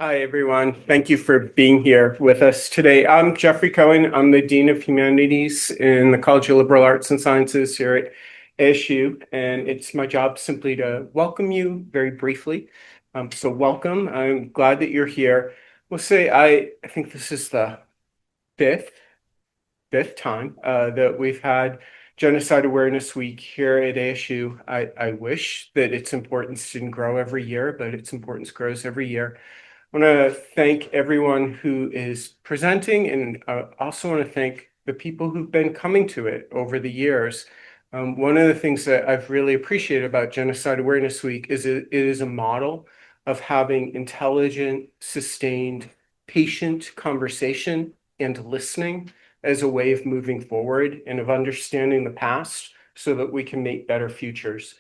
Hi, everyone. Thank you for being here with us today. I'm Jeffrey Cohen. I'm the Dean of Humanities in the College of Liberal Arts and Sciences here at ASU, and it's my job simply to welcome you very briefly. So welcome. I'm glad that you're here. We'll say I think this is the fifth time that we've had Genocide Awareness Week here at ASU. I wish that its importance didn't grow every year, but its importance grows every year. I want to thank everyone who is presenting, and also want to thank the people who've been coming to it over the years. One of the things that I've really appreciated about Genocide Awareness Week is it is a model of having intelligent, sustained, patient conversation and listening as a way of moving forward and of understanding the past so that we can make better futures.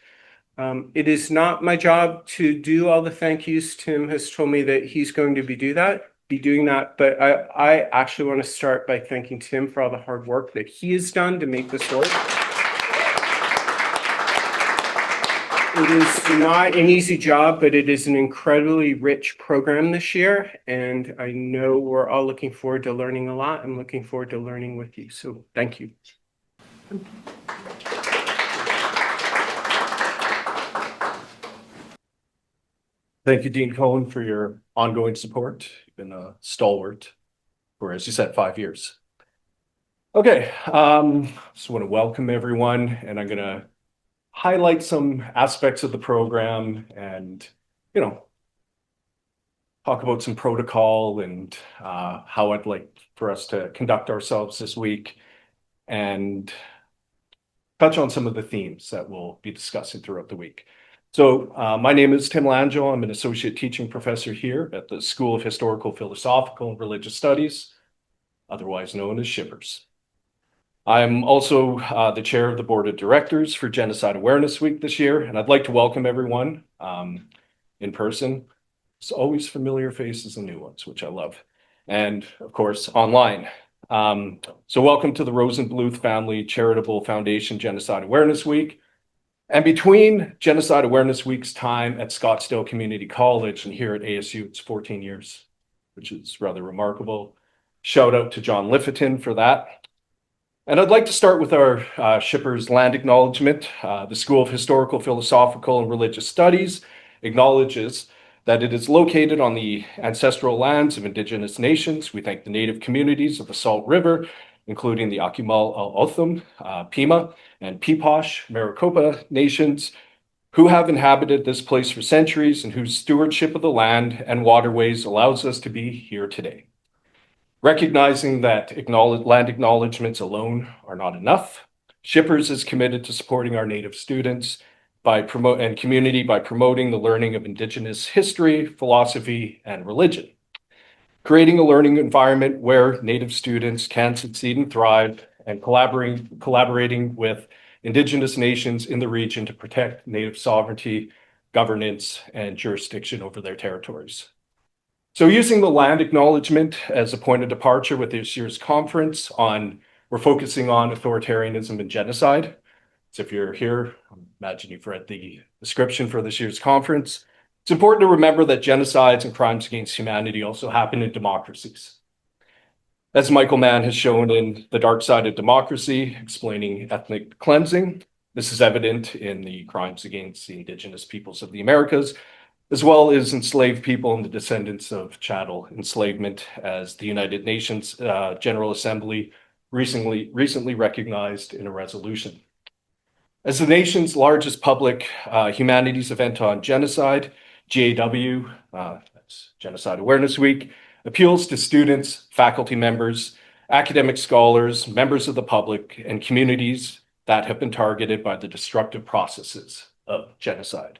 It is not my job to do all the thank yous. Tim has told me that he's going to be doing that, but I actually want to start by thanking Tim for all the hard work that he has done to make this work. It is not an easy job, but it is an incredibly rich program this year, and I know we're all looking forward to learning a lot. I'm looking forward to learning with you, so thank you. Thank you, Dean Cohen, for your ongoing support. You've been a stalwart for, as you said, 5 years. Okay, just want to welcome everyone, and I'm going to highlight some aspects of the program and, talk about some protocol and how I'd like for us to conduct ourselves this week, and touch on some of the themes that we'll be discussing throughout the week. So my name is Tim Langille. I'm an associate teaching professor here at the School of Historical, Philosophical, and Religious Studies, otherwise known as Shippers. I'm also the chair of the board of directors for Genocide Awareness Week this year, and I'd like to welcome everyone in person. It's always familiar faces and new ones, which I love. And of course, online. So welcome to the Rosenbluth Family Charitable Foundation Genocide Awareness Week. And between Genocide Awareness Week's time at Scottsdale Community College and here at ASU, it's 14 years, which is rather remarkable. Shout out to John Lifferton for that. And I'd like to start with our Shippers land acknowledgement. The School of Historical, Philosophical, and Religious Studies acknowledges that it is located on the ancestral lands of Indigenous nations. We thank the Native communities of the Salt River, including the Akimal al-Otham, Pima, and Peeposh, Maricopa nations, who have inhabited this place for centuries and whose stewardship of the land and waterways allows us to be here today. Recognizing that land acknowledgements alone are not enough, Shippers is committed to supporting our Native students and community by promoting the learning of Indigenous history, philosophy, and religion. Creating a learning environment where Native students can succeed and thrive, and collaborating with Indigenous nations in the region to protect Native sovereignty, governance, and jurisdiction over their territories. So using the land acknowledgement as a point of departure with this year's conference we're focusing on authoritarianism and genocide. So if you're here, I imagine you've read the description for this year's conference. It's important to remember that genocides and crimes against humanity also happen in democracies. As Michael Mann has shown in The Dark Side of Democracy, explaining ethnic cleansing, this is evident in the crimes against the Indigenous peoples of the Americas, as well as enslaved people and the descendants of chattel enslavement, as the United Nations General Assembly recently recognized in a resolution. As the nation's largest public humanities event on genocide, GAW, that's Genocide Awareness Week, appeals to students, faculty members, academic scholars, members of the public, and communities that have been targeted by the destructive processes of genocide.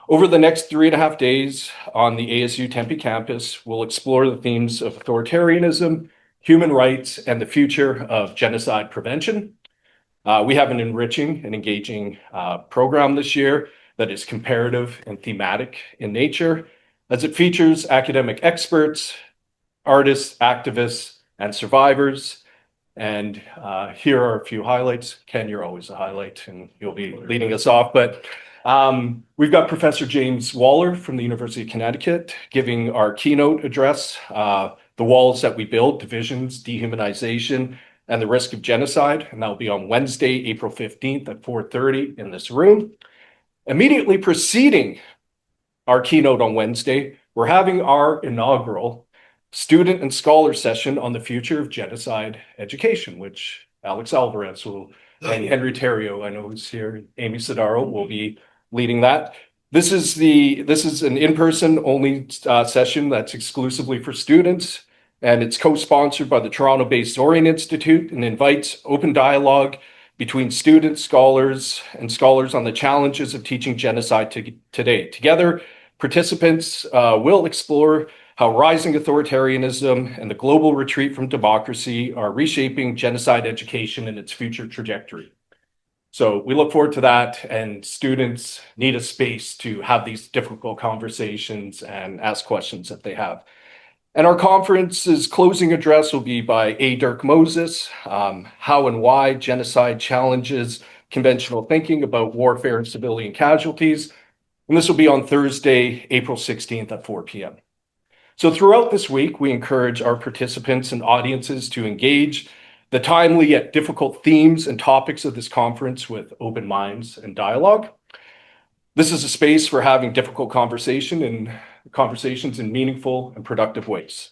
Over the next 3.5 days on the ASU Tempe campus, we'll explore the themes of authoritarianism, human rights, and the future of genocide prevention. We have an enriching and engaging program this year that is comparative and thematic in nature, as it features academic experts, artists, activists, and survivors. And here are a few highlights. Ken, you're always a highlight, and you'll be leading us off. But We've got Professor James Waller from the University of Connecticut giving our keynote address, The Walls That We Build, Divisions, Dehumanization, and the Risk of Genocide. And that will be on Wednesday, April 15th at 4:30 in this room. Immediately preceding our keynote on Wednesday, we're having our inaugural student and scholar session on the future of genocide education, which Alex Alvarez will, and Henry Terrio, I know is here, Amy Sidaro will be leading that. This is an in-person only session that's exclusively for students, and it's co-sponsored by the Toronto-based Zorian Institute and invites open dialogue between students, scholars, and scholars on the challenges of teaching genocide today. Together, participants will explore how rising authoritarianism and the global retreat from democracy are reshaping genocide education and its future trajectory. So we look forward to that, and students need a space to have these difficult conversations and ask questions that they have. And our conference's closing address will be by A. Dirk Moses, How and Why Genocide Challenges Conventional Thinking About Warfare and Civilian Casualties. And this will be on Thursday, April 16th at 4 p.m. So throughout this week, we encourage our participants and audiences to engage the timely yet difficult themes and topics of this conference with open minds and dialogue. This is a space for having difficult conversations in meaningful and productive ways.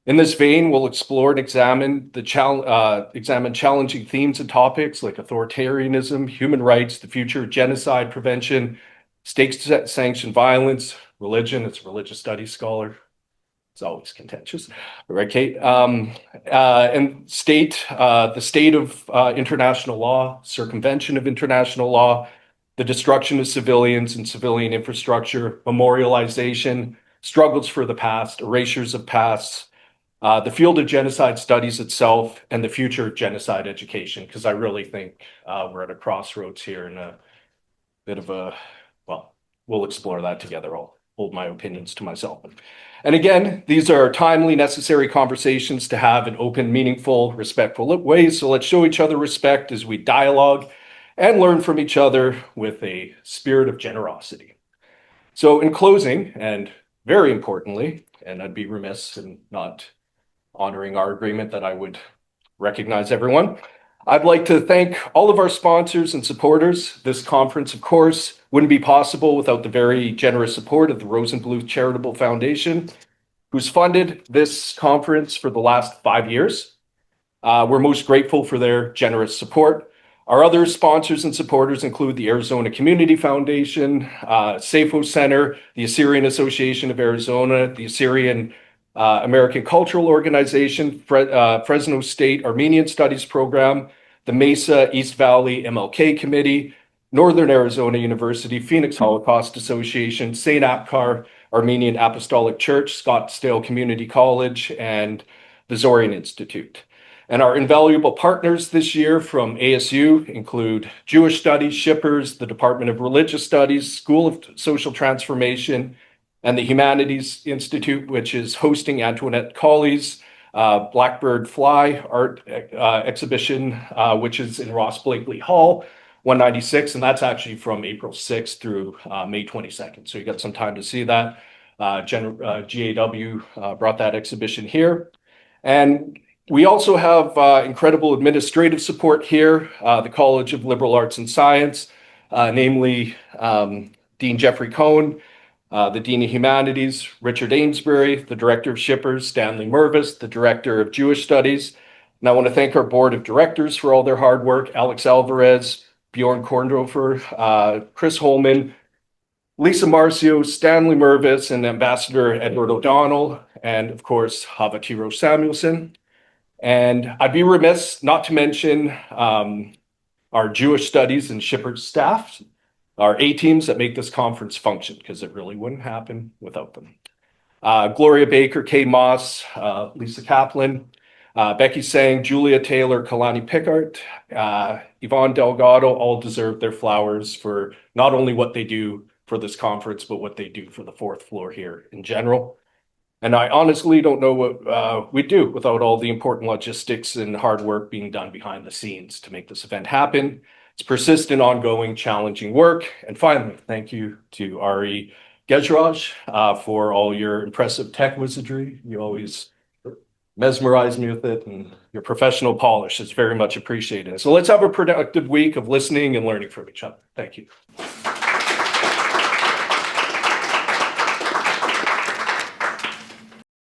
In this vein, we'll explore and examine challenging themes and topics like authoritarianism, human rights, the future of genocide prevention, state-sanctioned violence, religion. It's a religious studies scholar. It's always contentious, right, Kate? And the state of international law, circumvention of international law, the destruction of civilians and civilian infrastructure, memorialization, struggles for the past, erasures of past, the field of genocide studies itself, and the future of genocide education, because I really think we're at a crossroads here and a bit of a, well, we'll explore that together. I'll hold my opinions to myself. And again, these are timely, necessary conversations to have in open, meaningful, respectful ways. So let's show each other respect as we dialogue and learn from each other with a spirit of generosity. So in closing, and very importantly, and I'd be remiss in not honoring our agreement that I would recognize everyone, I'd like to thank all of our sponsors and supporters. This conference, of course, wouldn't be possible without the very generous support of the Rosenbluth Charitable Foundation, who's funded this conference for the last 5 years. We're most grateful for their generous support. Our other sponsors and supporters include the Arizona Community Foundation, SAFO Center, the Assyrian Association of Arizona, the Assyrian American Cultural Organization, Fresno State Armenian Studies Program, the Mesa East Valley MLK Committee, Northern Arizona University, Phoenix Holocaust Association, St. Apgar Armenian Apostolic Church, Scottsdale Community College, and the Zorian Institute. And our invaluable partners this year from ASU include Jewish Studies, Shippers, the Department of Religious Studies, School of Social Transformation, and the Humanities Institute, which is hosting Antoinette Colley's Blackbird Fly art exhibition, which is in Ross Blakely Hall, 196, and that's actually from April 6th through May 22nd. So you got some time to see that. GAW brought that exhibition here. And we also have incredible administrative support here, the College of Liberal Arts and Science, namely Dean Jeffrey Cohen, the Dean of Humanities, Richard Amesbury, the Director of Shippers, Stanley Mirvis, the Director of Jewish Studies. And I want to thank our Board of Directors for all their hard work, Alex Alvarez, Bjorn Korndorfer, Chris Holman, Lisa Marcio, Stanley Mirvis, and Ambassador Edward O'Donnell, and of course, Hava Tiro Samuelson. And I'd be remiss not to mention our Jewish Studies and Shippers staff, our A-teams that make this conference function, because it really wouldn't happen without them. Gloria Baker, Kay Moss, Lisa Kaplan, Becky Sang, Julia Taylor, Kalani Pickard, Yvonne Delgado all deserve their flowers for not only what they do for this conference, but what they do for the fourth floor here in general. And I honestly don't know what we'd do without all the important logistics and hard work being done behind the scenes to make this event happen. It's persistent, ongoing, challenging work. And finally, thank you to Ari Gejraj for all your impressive tech wizardry. You always mesmerize me with it, and your professional polish is very much appreciated. So let's have a productive week of listening and learning from each other. Thank you.